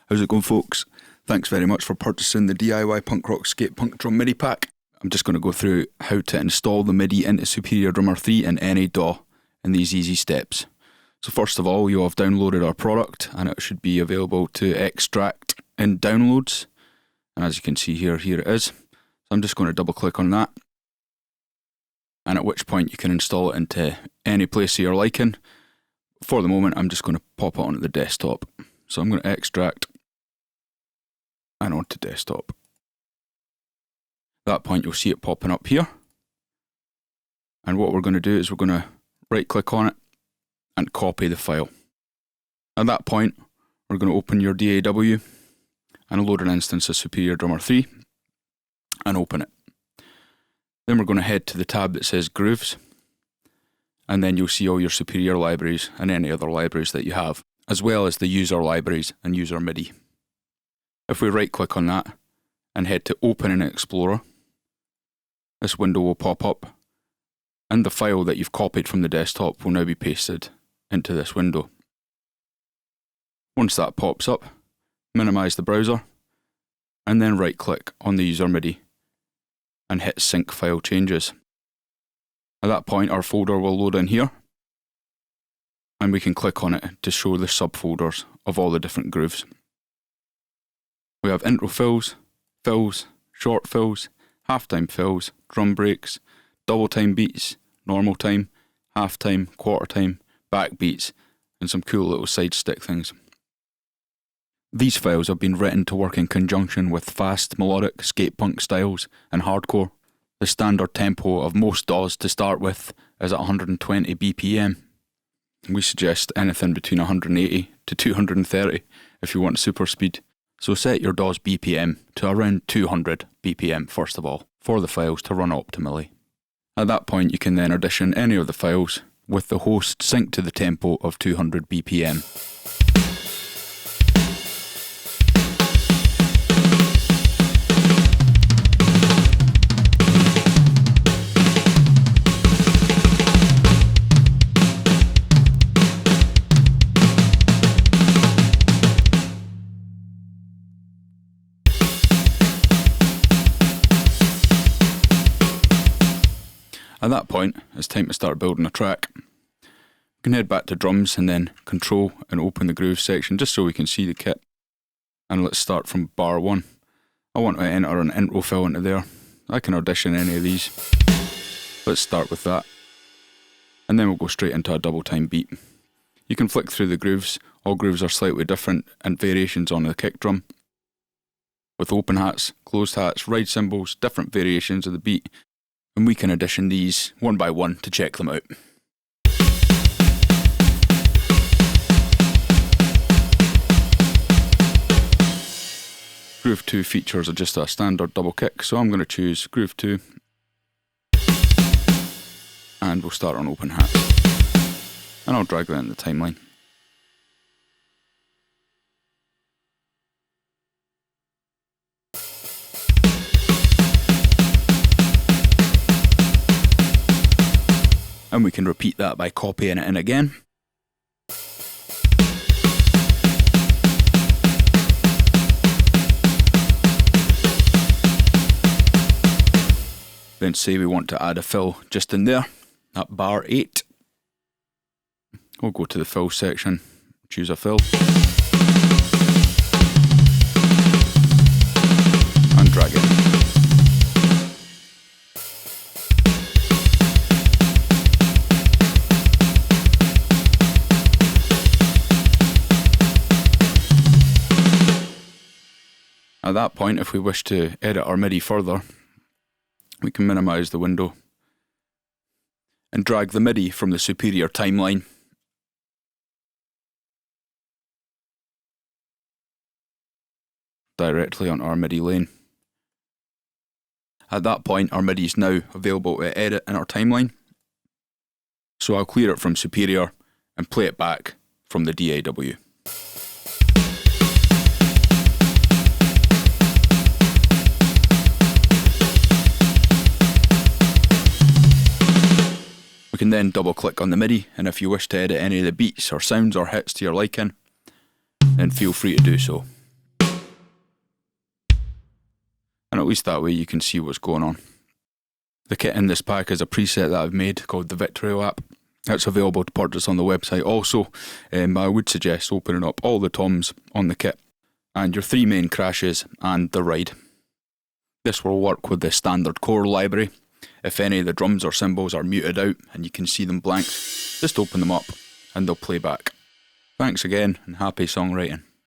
How's it going, folks? Thanks very much for purchasing the DIY Punk Rock Skate-Punk Drum MIDI pack. I'm just going to go through how to install the MIDI into Superior Drummer 3 in any DAW in these easy steps. So first of all, you'll have downloaded our product and it should be available to extract in Downloads. And as you can see here, here it is. So I'm just going to double click on that. And at which point you can install it into any place you're liking. For the moment, I'm just going to pop it onto the desktop. So I'm going to extract and onto desktop. At that point, you'll see it popping up here. And what we're going to do is we're going to right click on it and copy the file. At that point, we're going to open your DAW and load an instance of Superior Drummer 3 and open it. Then we're going to head to the tab that says Grooves, and then you'll see all your Superior libraries and any other libraries that you have, as well as the user libraries and user MIDI. If we right click on that and head to Open in Explorer, this window will pop up and the file that you've copied from the desktop will now be pasted into this window. Once that pops up, minimize the browser and then right click on the user MIDI and hit Sync File Changes. At that point, our folder will load in here and we can click on it to show the subfolders of all the different grooves. We have intro fills, short fills, halftime fills, drum breaks, double time beats, normal time, half time, quarter time, back beats, and some cool little side stick things. These files have been written to work in conjunction with fast, melodic skate-punk styles and hardcore. The standard tempo of most DAWs to start with is at 120 BPM. We suggest anything between 180 to 230 if you want super speed. So set your DAW's BPM to around 200 BPM first of all, for the files to run optimally. At that point you can then audition any of the files with the host synced to the tempo of 200 BPM. At that point, it's time to start building a track. We can head back to drums and then control and open the groove section just so we can see the kit. And let's start from bar 1. I want to enter an intro fill into there. I can audition any of these. Let's start with that. And then we'll go straight into a double time beat. You can flick through the grooves. All grooves are slightly different and variations on the kick drum. With open hats, closed hats, ride cymbals, different variations of the beat. And we can audition these one by one to check them out. Groove 2 features are just a standard double kick, so I'm going to choose Groove 2. And we'll start on open hat. And I'll drag that in the timeline. And we can repeat that by copying it in again. Then say we want to add a fill just in there, at bar 8. We'll go to the fill section, choose a fill, and drag it. At that point, if we wish to edit our MIDI further, we can minimize the window and drag the MIDI from the Superior timeline directly onto our MIDI lane. At that point, our MIDI is now available to edit in our timeline. So I'll clear it from Superior and play it back from the DAW. We can then double click on the MIDI, and if you wish to edit any of the beats or sounds or hits to your liking, then feel free to do so. and at least that way you can see what's going on. The kit in this pack is a preset that I've made called the Victory Lap. It's available to purchase on the website also, but I would suggest opening up all the toms on the kit, and your 3 main crashes and the ride. This will work with the standard core library. If any of the drums or cymbals are muted out and you can see them blank, just open them up and they'll play back. Thanks again and happy songwriting.